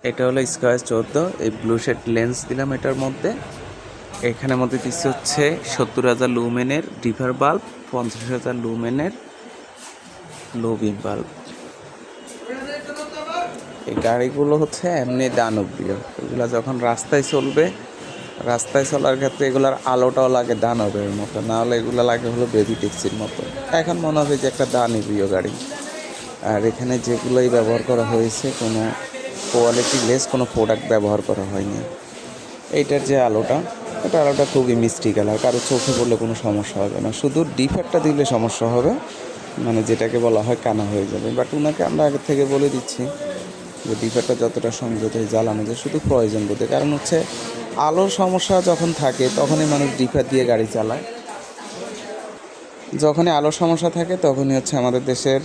এটা হলো স্কয়ার 14। এই ব্লু শেড লেন্স দিলাম এটার মধ্যে। এখানের মধ্যে দিচ্ছে হচ্ছে 70,000 লুমেনের ডিভার বাল্ব, 50,000 লুমেনের লো বিম বাল্ব। এই গাড়িগুলো হচ্ছে এমনি দানবীয়। এগুলো যখন রাস্তায় চলবে, রাস্তায় চলার ক্ষেত্রে এগুলোর আলোটাও লাগে দানবের মতো, না হলে এগুলো লাগে হলো বেবি ট্যাক্সির মতো। এখন মনে হবে যে একটা দানবীয় গাড়ি। আর এখানে যেগুলোই ব্যবহার করা হয়েছে কোনো কোয়ালিটি লেস কোনো প্রোডাক্ট ব্যবহার করা হয়নি। এইটার যে আলোটা, এটা আলোটা খুবই মিষ্টি কালার, কারো চোখে পড়লে কোনো সমস্যা হবে না, শুধু ডিফারটা দিলে সমস্যা হবে, মানে যেটাকে বলা হয় কানা হয়ে যাবে। বাট ওনাকে আমরা আগে থেকে বলে দিচ্ছি যে ডিফারটা যতটা সংযত জ্বালানো যায় শুধু প্রয়োজন বোধে। কারণ হচ্ছে আলোর সমস্যা যখন থাকে তখনই মানুষ ডিফার দিয়ে গাড়ি চালায়। যখনই আলোর সমস্যা থাকে তখনই হচ্ছে আমাদের দেশের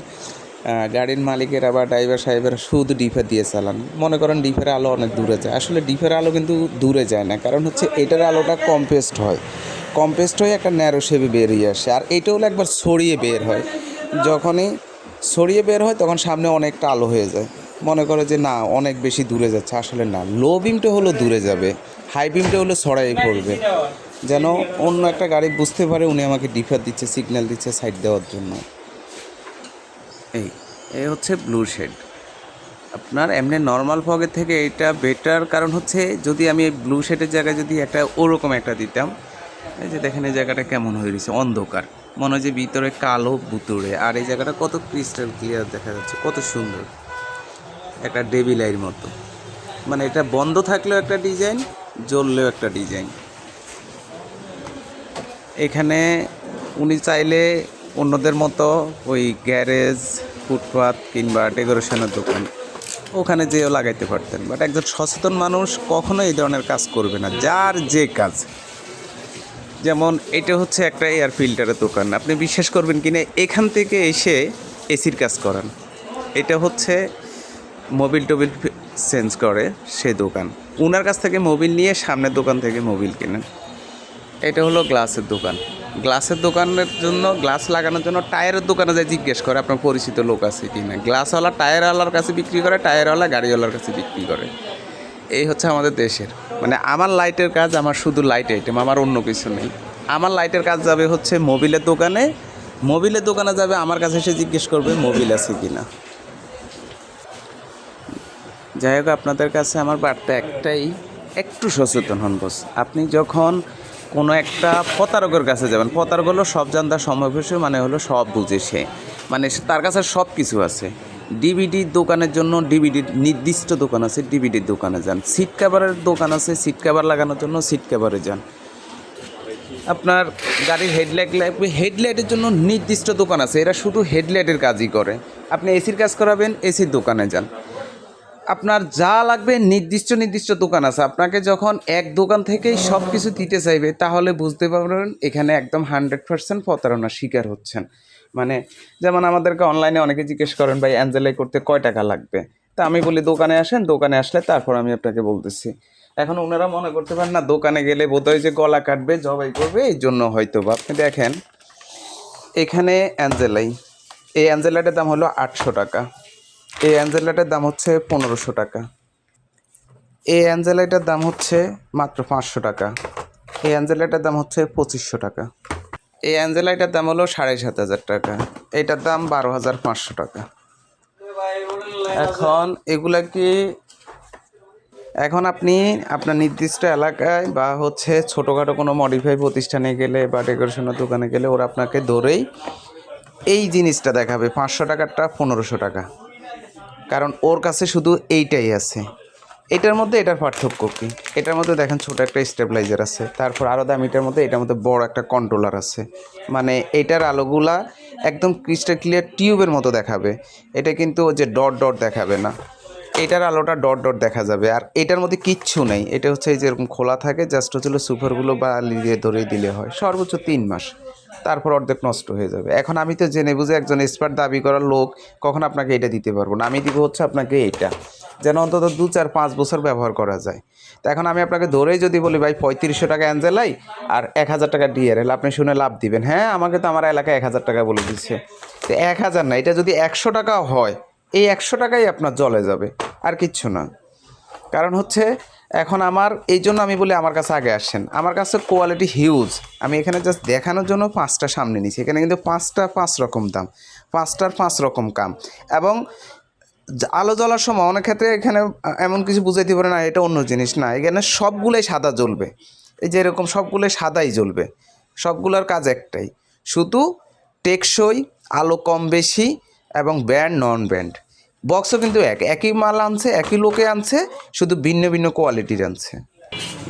গাড়ির মালিকেরা বা ড্রাইভার সাহেবেরা শুধু ডিফার দিয়ে চালান। মনে করেন ডিফারের আলো অনেক দূরে যায়, আসলে ডিফারের আলো কিন্তু দূরে যায় না, কারণ হচ্ছে এটার আলোটা কম্প্রেসড হয়, কম্প্রেসড হয়ে একটা ন্যারো শেপে বেরিয়ে আসে। আর এটা হলো একবার ছড়িয়ে বের হয়, যখনই ছড়িয়ে বের হয় তখন সামনে অনেকটা আলো হয়ে যায়। মনে করে যে না অনেক বেশি দূরে যাচ্ছে, আসলে না, লো বিমটা হলো দূরে যাবে, হাই বিমটা হলো ছড়াই পড়বে, যেন অন্য একটা গাড়ি বুঝতে পারে উনি আমাকে ডিফার দিচ্ছে, সিগন্যাল দিচ্ছে সাইড দেওয়ার জন্য। এই হচ্ছে ব্লু শেড। আপনার এমনি নর্মাল ফগের থেকে এটা বেটার, কারণ হচ্ছে যদি আমি এই ব্লু শেডের জায়গায় যদি একটা ওরকম একটা দিতাম, এই যে দেখেন এই জায়গাটা কেমন হয়ে গেছে, অন্ধকার, মনে হয় যে ভিতরে কালো ভুতুড়ে, আর এই জায়গাটা কত ক্রিস্টাল ক্লিয়ার দেখা যাচ্ছে, কত সুন্দর, একটা ডেভিলাইয়ের মতো। মানে এটা বন্ধ থাকলেও একটা ডিজাইন, জ্বললেও একটা ডিজাইন। এখানে উনি চাইলে অন্যদের মতো ওই গ্যারেজ, ফুটপাথ কিংবা ডেকোরেশনের দোকান ওখানে যেও লাগাইতে পারতেন, বাট একজন সচেতন মানুষ কখনো এই ধরনের কাজ করবে না, যার যে কাজ। যেমন এটা হচ্ছে একটা এয়ার ফিল্টারের দোকান, আপনি বিশ্বাস করবেন কিনা, এখান থেকে এসে এসির কাজ করান। এটা হচ্ছে মোবিল টোবিল চেঞ্জ করে সে দোকান, ওনার কাছ থেকে মোবিল নিয়ে সামনের দোকান থেকে মোবিল কেনেন। এটা হলো গ্লাসের দোকান। গ্লাসের দোকানের জন্য, গ্লাস লাগানোর জন্য টায়ারের দোকানে যায় জিজ্ঞেস করে আপনার পরিচিত লোক আছে কি না। গ্লাসওয়ালা টায়ারওয়ালার কাছে বিক্রি করে, টায়ারওয়ালা গাড়িওয়ালার কাছে বিক্রি করে। এই হচ্ছে আমাদের দেশের, মানে আমার লাইটের কাজ, আমার শুধু লাইট আইটেম, আমার অন্য কিছু নেই। আমার লাইটের কাজ যাবে হচ্ছে মোবিলের দোকানে, মোবিলের দোকানে যাবে আমার কাছে এসে জিজ্ঞেস করবে মোবিল আছে কি না। যাই হোক, আপনাদের কাছে আমার বার্তা একটাই, একটু সচেতন হন বস। আপনি যখন কোনো একটা প্রতারকের কাছে যাবেন, প্রতারক হলো সব জানতার সমবয়সী, মানে হলো সব বুঝে সে, মানে তার কাছে সব কিছু আছে। ডিভিডির দোকানের জন্য ডিভিডির নির্দিষ্ট দোকান আছে, ডিভিডির দোকানে যান। সিট কভারের দোকান আছে, সিট কভার লাগানোর জন্য সিট কভারে যান। আপনার গাড়ির হেডলাইট লাগবে, হেডলাইটের জন্য নির্দিষ্ট দোকান আছে, এরা শুধু হেডলাইটের কাজই করে। আপনি এসির কাজ করাবেন, এসির দোকানে যান। আপনার যা লাগবে নির্দিষ্ট দোকান আছে। আপনাকে যখন এক দোকান থেকেই সব কিছু দিতে চাইবে, তাহলে বুঝতে পারবেন এখানে একদম 100% প্রতারণার শিকার হচ্ছেন। মানে যেমন আমাদেরকে অনলাইনে অনেকে জিজ্ঞেস করেন ভাই অ্যাঞ্জেলাই করতে কয় টাকা লাগবে, তা আমি বলি দোকানে আসেন, দোকানে আসলে তারপর আমি আপনাকে বলতেছি। এখন ওনারা মনে করতে পারেন না দোকানে গেলে বোধহয় যে গলা কাটবে, জবাই করবে, এই জন্য হয়তো বা। আপনি দেখেন এখানে অ্যাঞ্জেলাই, এই অ্যাঞ্জেলাইটার দাম হলো 800 টাকা, এই অ্যাঞ্জেলাইটার দাম হচ্ছে 1500 টাকা, এই অ্যাঞ্জেলাইটার দাম হচ্ছে মাত্র 500 টাকা, এই অ্যাঞ্জেলাইটার দাম হচ্ছে 2500 টাকা, এই অ্যাঞ্জেলাইটার দাম হলো 7500 টাকা, এইটার দাম 12,500 টাকা। এখন এগুলা কি, এখন আপনি আপনার নির্দিষ্ট এলাকায় বা হচ্ছে ছোটোখাটো কোনো মডিফাই প্রতিষ্ঠানে গেলে বা ডেকোরেশনের দোকানে গেলে ওরা আপনাকে ধরেই এই জিনিসটা দেখাবে 500 টাকারটা 1500 টাকা, কারণ ওর কাছে শুধু এইটাই আছে। এটার মধ্যে এটার পার্থক্য কী, এটার মধ্যে দেখেন ছোটো একটা স্টেবিলাইজার আছে, তারপর আরও দামিটার মধ্যে এটার মধ্যে বড় একটা কন্ট্রোলার আছে। মানে এটার আলোগুলা একদম ক্রিস্টাল ক্লিয়ার টিউবের মতো দেখাবে, এটা কিন্তু যে ডট ডট দেখাবে না, এটার আলোটা ডট ডট দেখা যাবে। আর এটার মধ্যে কিচ্ছু নেই, এটা হচ্ছে যেরকম খোলা থাকে, জাস্ট হচ্ছিল সুপারগুলো বা লিয়ে ধরেই দিলে হয়, সর্বোচ্চ 3 মাস, তারপর অর্ধেক নষ্ট হয়ে যাবে। এখন আমি তো জেনে বুঝে একজন এক্সপার্ট দাবি করার লোক, কখন আপনাকে এটা দিতে পারবো না, আমি দিব হচ্ছে আপনাকে এটা, যেন অন্তত 2-4-5 বছর ব্যবহার করা যায়। তো এখন আমি আপনাকে ধরেই যদি বলি ভাই 3500 টাকা অ্যাঞ্জেলাই আর 1000 টাকা ডিআরএল, আপনি শুনে লাভ দিবেন? হ্যাঁ, আমাকে তো আমার এলাকায় 1000 টাকা বলে দিচ্ছে। তো 1000 না, এটা যদি 100 টাকাও হয়, এই 100 টাকাই আপনার জলে যাবে, আর কিচ্ছু না। কারণ হচ্ছে এখন আমার এই জন্য আমি বলি আমার কাছে আগে আসেন, আমার কাছে কোয়ালিটি হিউজ। আমি এখানে জাস্ট দেখানোর জন্য 5টা সামনে নিছি, এখানে কিন্তু 5টা 5 রকম দাম, 5টার 5 রকম কাম। এবং আলো জ্বলার সময় অনেক ক্ষেত্রে এখানে এমন কিছু বুঝাইতে পারে না এটা অন্য জিনিস না, এখানে সবগুলোই সাদা জ্বলবে। এই যে এরকম সবগুলোই সাদাই জ্বলবে, সবগুলোর কাজ একটাই, শুধু টেকসই, আলো কম বেশি, এবং ব্যান্ড নন ব্যান্ড। বক্সও কিন্তু একই মাল আনছে, একই লোকে আনছে, শুধু ভিন্ন ভিন্ন কোয়ালিটির আনছে।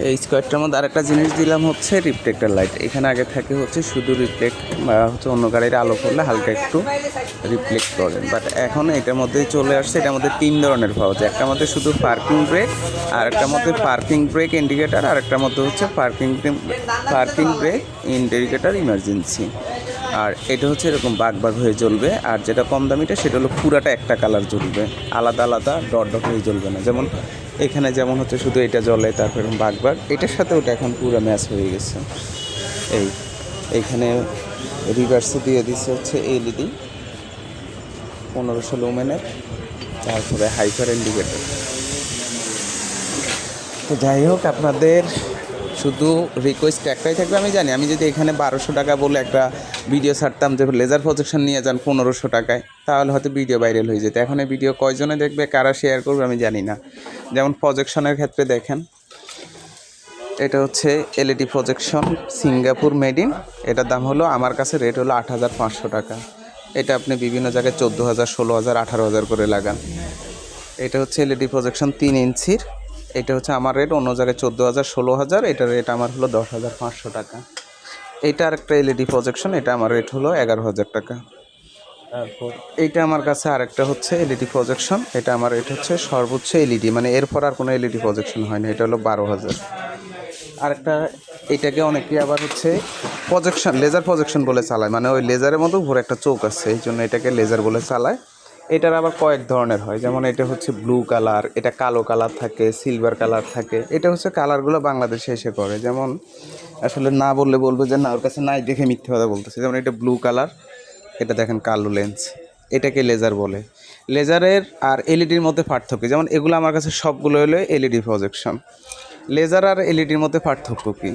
এই স্কোয়ারটার মধ্যে আরেকটা জিনিস দিলাম হচ্ছে রিফ্লেক্টার লাইট। এখানে আগে থাকে হচ্ছে শুধু রিফ্লেক্ট, বা হচ্ছে অন্য গাড়ির আলো করলে হালকা একটু রিফ্লেক্ট করে, বাট এখন এটার মধ্যে চলে আসছে। এটার মধ্যে 3 ধরনের পাওয়া যায়। একটার মধ্যে শুধু পার্কিং ব্রেক, আর একটার মধ্যে পার্কিং ব্রেক ইন্ডিকেটার, আর একটার মধ্যে হচ্ছে পার্কিং ব্রেক ইন্ডিকেটার ইমার্জেন্সি। আর এটা হচ্ছে এরকম বাগ বাগ হয়ে জ্বলবে। আর যেটা কম দামিটা সেটা হলো পুরাটা একটা কালার জ্বলবে, আলাদা আলাদা ডট ডট হয়ে জ্বলবে না। যেমন এখানে যেমন হচ্ছে শুধু এটা জ্বলে, তারপর এরকম বাগ বাগ, এটার সাথে ওটা এখন পুরো ম্যাচ হয়ে গেছে। এইখানে রিভার্সে দিয়ে দিচ্ছে হচ্ছে এলইডি 1500 লুমেনের, তারপরে হাইপার ইন্ডিকেটর। তো যাই হোক, আপনাদের শুধু রিকোয়েস্ট একটাই থাকবে, আমি জানি আমি যদি এখানে 1200 টাকা বলে একটা ভিডিও ছাড়তাম যে লেজার প্রজেকশন নিয়ে যান 1500 টাকায়, তাহলে হয়তো ভিডিও ভাইরাল হয়ে যেত। এখন এই ভিডিও কয়জনে দেখবে, কারা শেয়ার করবে আমি জানি না। যেমন প্রজেকশনের ক্ষেত্রে দেখেন, এটা হচ্ছে LED projection Singapore made in. এটার দাম হলো, আমার কাছে রেট হলো 8500 টাকা। এটা আপনি বিভিন্ন জায়গায় 14,000, 16,000, 18,000 করে লাগান। এটা হচ্ছে এলইডি প্রজেকশন 3 ইঞ্চির। এটা হচ্ছে আমার রেট, অন্য জায়গায় 14,000, 16,000, এটার রেট আমার হলো 10,500 টাকা। এইটা আরেকটা এলইডি প্রজেকশন, এটা আমার রেট হলো 11,000 টাকা। তারপর এইটা আমার কাছে আরেকটা হচ্ছে এলইডি প্রজেকশন, এটা আমার রেট হচ্ছে সর্বোচ্চ এলইডি, মানে এরপর আর কোনো এলইডি প্রজেকশন হয় না, এটা হলো 12,000। আরেকটা, এটাকে অনেকে আবার হচ্ছে প্রজেকশন, লেজার প্রজেকশন বলে চালায়, মানে ওই লেজারের মতো উপরে একটা চোখ আছে, এই জন্য এটাকে লেজার বলে চালায়। এটার আবার কয়েক ধরনের হয়, যেমন এটা হচ্ছে ব্লু কালার, এটা কালো কালার থাকে, সিলভার কালার থাকে। এটা হচ্ছে কালারগুলো বাংলাদেশে এসে করে, যেমন আসলে না বললে বলবো যে না ওর কাছে নাই দেখে মিথ্যে কথা বলতেছে। যেমন এটা ব্লু কালার, এটা দেখেন কালো লেন্স, এটাকে লেজার বলে। লেজারের আর এলইডির মধ্যে পার্থক্য, যেমন এগুলো আমার কাছে সবগুলো হলো এলইডি প্রজেকশন। লেজার আর এলইডির মধ্যে পার্থক্য কী,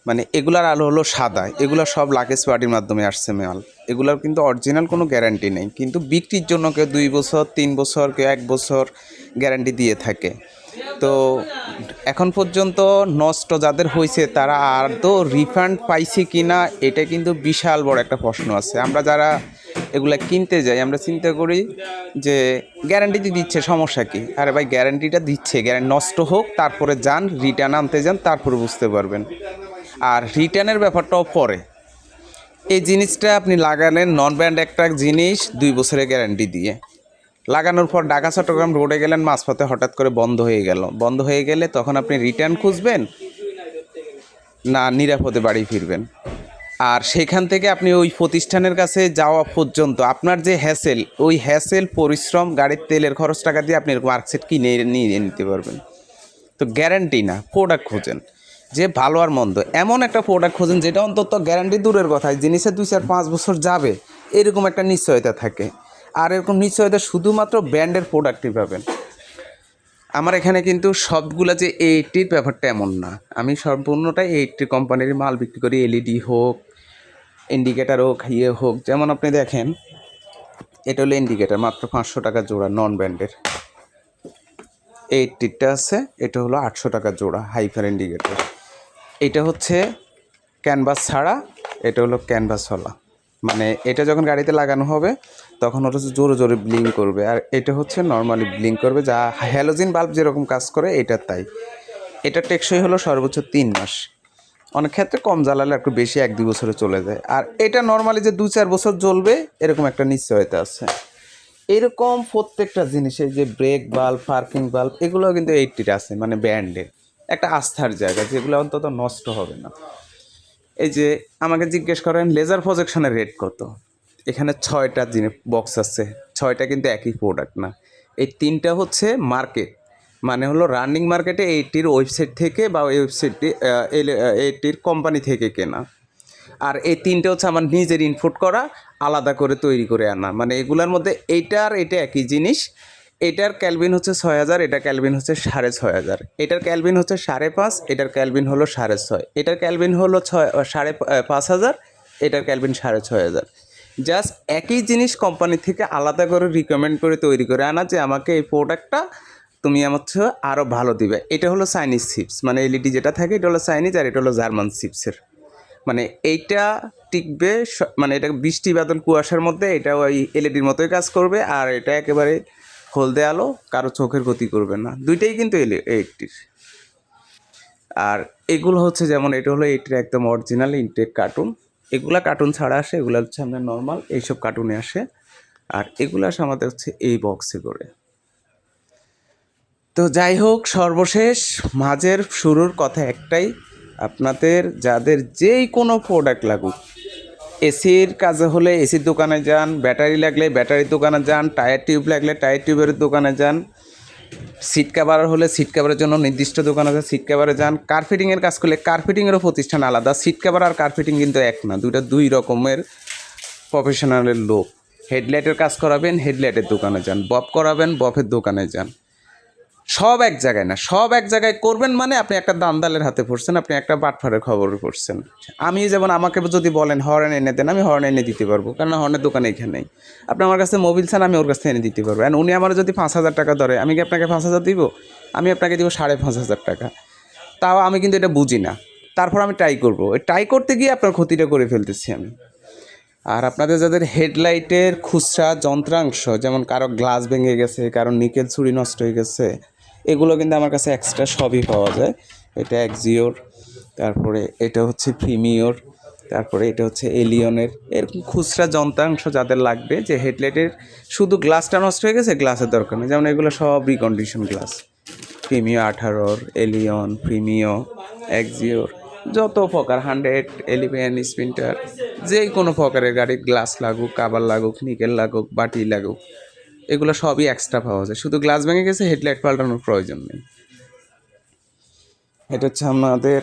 মানে এগুলার আলো হলো সাদা, এগুলো সব লাকেজ পার্টির মাধ্যমে আসছে মাল, এগুলোর কিন্তু অরিজিনাল কোনো গ্যারান্টি নেই, কিন্তু বিক্রির জন্য কেউ 2 বছর, 3 বছর, কেউ 1 বছর গ্যারান্টি দিয়ে থাকে। তো এখন পর্যন্ত নষ্ট যাদের হয়েছে তারা আদৌ রিফান্ড পাইছে কি না, এটা কিন্তু বিশাল বড় একটা প্রশ্ন আছে। আমরা যারা এগুলা কিনতে যাই, আমরা চিন্তা করি যে গ্যারান্টি দিচ্ছে, সমস্যা কী? আরে ভাই, গ্যারান্টিটা দিচ্ছে, গ্যারান্টি নষ্ট হোক, তারপরে যান রিটার্ন আনতে যান, তারপরে বুঝতে পারবেন। আর রিটার্নের ব্যাপারটাও পরে, এই জিনিসটা আপনি লাগালেন নন ব্র্যান্ড একটা জিনিস 2 বছরের গ্যারান্টি দিয়ে, লাগানোর পর ঢাকা চট্টগ্রাম রোডে গেলেন, মাঝপথে হঠাৎ করে বন্ধ হয়ে গেল। বন্ধ হয়ে গেলে তখন আপনি রিটার্ন খুঁজবেন না নিরাপদে বাড়ি ফিরবেন? আর সেখান থেকে আপনি ওই প্রতিষ্ঠানের কাছে যাওয়া পর্যন্ত আপনার যে হ্যাসেল, ওই হ্যাসেল, পরিশ্রম, গাড়ির তেলের খরচ টাকা দিয়ে আপনি এরকম মার্কশিট কিনে নিয়ে নিতে পারবেন। তো গ্যারান্টি না, প্রোডাক্ট খোঁজেন যে ভালো আর মন্দ, এমন একটা প্রোডাক্ট খোঁজেন যেটা অন্তত গ্যারান্টি দূরের কথা, জিনিসের 2, 4, 5 বছর যাবে, এরকম একটা নিশ্চয়তা থাকে। আর এরকম নিশ্চয়তা শুধুমাত্র ব্র্যান্ডের প্রোডাক্টই পাবেন। আমার এখানে কিন্তু সবগুলো যে 80-র ব্যাপারটা এমন না, আমি সম্পূর্ণটাই 80 কোম্পানির মাল বিক্রি করি, এলইডি হোক, ইন্ডিকেটার হোক, ইয়ে হোক। যেমন আপনি দেখেন, এটা হলো ইন্ডিকেটার, মাত্র 500 টাকা জোড়া, নন ব্র্যান্ডের। 80টা আছে, এটা হলো 800 টাকা জোড়া, হাইপার ইন্ডিকেটার। এটা হচ্ছে ক্যানভাস ছাড়া, এটা হলো ক্যানভাসওয়ালা, মানে এটা যখন গাড়িতে লাগানো হবে তখন ওটা হচ্ছে জোরে জোরে ব্লিঙ্ক করবে, আর এটা হচ্ছে নর্মালি ব্লিঙ্ক করবে, যা হ্যালোজিন বাল্ব যেরকম কাজ করে এটা তাই। এটা টেকসই হলো সর্বোচ্চ 3 মাস, অনেক ক্ষেত্রে কম জ্বালালে একটু বেশি 1-2 বছরে চলে যায়। আর এটা নর্মালি যে 2-4 বছর জ্বলবে এরকম একটা নিশ্চয়তা আছে। এরকম প্রত্যেকটা জিনিসে, যে ব্রেক বাল্ব, পার্কিং বাল্ব, এগুলো কিন্তু 80 আছে, মানে ব্র্যান্ডের একটা আস্থার জায়গা, যেগুলো অন্তত নষ্ট হবে না। এই যে আমাকে জিজ্ঞেস করেন লেজার প্রজেকশনের রেট কত, এখানে 6টা জিনিস বক্স আছে, 6টা কিন্তু একই প্রোডাক্ট না। এই 3টা হচ্ছে মার্কেট, মানে হলো রানিং মার্কেটে 80-র ওয়েবসাইট থেকে, বা ওয়েবসাইটটি 80-র কোম্পানি থেকে কেনা। আর এই 3টে হচ্ছে আমার নিজের ইনপুট করা, আলাদা করে তৈরি করে আনা, মানে এগুলোর মধ্যে এইটা আর এটা একই জিনিস, এটার ক্যালভিন হচ্ছে 6000, এটার ক্যালভিন হচ্ছে 6500, এটার ক্যালভিন হচ্ছে 5.5, এটার ক্যালভিন হলো 6.5, এটার ক্যালভিন হলো 5000, এটার ক্যালভিন 6500। জাস্ট একই জিনিস কোম্পানি থেকে আলাদা করে রিকমেন্ড করে তৈরি করে আনা যে আমাকে এই প্রোডাক্টটা তুমি আমার হচ্ছে আরও ভালো দিবে। এটা হলো চাইনিজ চিপস, মানে এলইডি যেটা থাকে এটা হলো চাইনিজ, আর এটা হলো জার্মান চিপসের। মানে এইটা টিকবে, মানে এটা বৃষ্টি বাদল কুয়াশার মধ্যে এটা ওই এলইডির মতোই কাজ করবে, আর এটা একেবারে হলদে আলো, কারো চোখের ক্ষতি করবে না। দুইটাই কিন্তু এইটির। আর এগুলো হচ্ছে যেমন এটা হলো এইটির একদম অরিজিনাল ইনটেক কার্টুন। এগুলা কার্টুন ছাড়া আসে, এগুলো হচ্ছে আমরা নর্মাল এইসব কার্টুনে আসে। আর এগুলো আসে আমাদের হচ্ছে এই বক্সে করে। তো যাই হোক, সর্বশেষ মাঝের শুরুর কথা একটাই, আপনাদের যাদের যেই কোনো প্রোডাক্ট লাগুক, এসির কাজে হলে এসির দোকানে যান, ব্যাটারি লাগলে ব্যাটারির দোকানে যান, টায়ার টিউব লাগলে টায়ার টিউবের দোকানে যান, সিট কাভার হলে সিট কাভারের জন্য নির্দিষ্ট দোকান আছে, সিট কাভারে যান, কার্পেটিংয়ের কাজ করলে কার্পেটিংয়েরও প্রতিষ্ঠান আলাদা। সিট কাভার আর কার্পেটিং কিন্তু এক না, দুই রকমের প্রফেশনালের লোক। হেডলাইটের কাজ করাবেন, হেডলাইটের দোকানে যান, বব করাবেন, বফের দোকানে যান। সব এক জায়গায় না, সব এক জায়গায় করবেন মানে আপনি একটা দান্দালের হাতে পড়ছেন, আপনি একটা বাটফারের খবরে পড়ছেন। আমি যেমন আমাকে যদি বলেন হর্ন এনে দেন, আমি হর্ন এনে দিতে পারবো, কারণ হর্নের দোকান এখানেই। আপনি আমার কাছে মোবিল চান, আমি ওর কাছ থেকে এনে দিতে পারবো। আর উনি আমার যদি 5000 টাকা ধরে, আমি কি আপনাকে 5000 দিব? আমি আপনাকে দিব 5500 টাকা। তাও আমি কিন্তু এটা বুঝি না, তারপর আমি ট্রাই করবো। ওই ট্রাই করতে গিয়ে আপনার ক্ষতিটা করে ফেলতেছি আমি। আর আপনাদের যাদের হেডলাইটের খুচরা যন্ত্রাংশ, যেমন কারো গ্লাস ভেঙে গেছে, কারো নিকেল ছুরি নষ্ট হয়ে গেছে, এগুলো কিন্তু আমার কাছে এক্সট্রা সবই পাওয়া যায়। এটা এক্সিওর, তারপরে এটা হচ্ছে প্রিমিওর, তারপরে এটা হচ্ছে এলিয়নের। এরকম খুচরা যন্ত্রাংশ যাদের লাগবে, যে হেডলাইটের শুধু গ্লাসটা নষ্ট হয়ে গেছে, গ্লাসের দরকার নেই, যেমন এগুলো সব recondition glass. Premio 18, allion, premio, axio, যত প্রকার 100, 11 স্পিন্টার, যে কোনো প্রকারের গাড়ির গ্লাস লাগুক, কাভার লাগুক, নিকেল লাগুক, বাটি লাগুক, এগুলো সবই এক্সট্রা পাওয়া যায়। শুধু গ্লাস ভেঙে গেছে, হেডলাইট পাল্টানোর প্রয়োজন নেই। এটা হচ্ছে আমাদের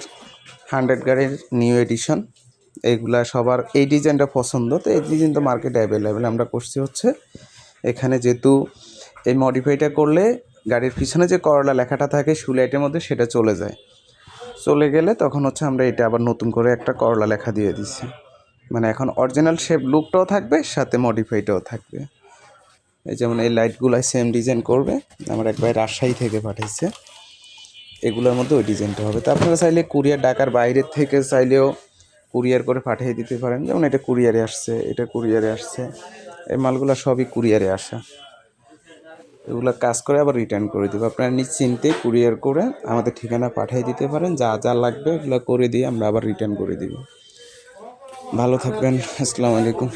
100 গাড়ির নিউ এডিশন। এইগুলা সবার এই ডিজাইনটা পছন্দ, তো এই ডিজাইন তো মার্কেটে অ্যাভেলেবেল। আমরা করছি হচ্ছে এখানে, যেহেতু এই মডিফাইটা করলে গাড়ির পিছনে যে করলা লেখাটা থাকে শুলাইটের মধ্যে, সেটা চলে যায়। চলে গেলে তখন হচ্ছে আমরা এটা আবার নতুন করে একটা করলা লেখা দিয়ে দিচ্ছি। মানে এখন অরিজিনাল শেপ লুকটাও থাকবে, সাথে মডিফাইটাও থাকবে। এই যেমন এই লাইটগুলো সেম ডিজাইন করবে, আমার এক ভাই রাজশাহী থেকে পাঠাইছে। এগুলোর মধ্যে ওই ডিজাইনটা হবে। তো আপনারা চাইলে কুরিয়ার, ঢাকার বাইরের থেকে চাইলেও কুরিয়ার করে পাঠিয়ে দিতে পারেন। যেমন এটা কুরিয়ারে আসছে, এটা কুরিয়ারে আসছে, এই মালগুলো সবই কুরিয়ারে আসা। এগুলো কাজ করে আবার রিটার্ন করে দেবো। আপনারা নিশ্চিন্তে কুরিয়ার করে আমাদের ঠিকানা পাঠিয়ে দিতে পারেন, যা যা লাগবে এগুলো করে দিয়ে আমরা আবার রিটার্ন করে দিব। ভালো থাকবেন, আসসালামু আলাইকুম।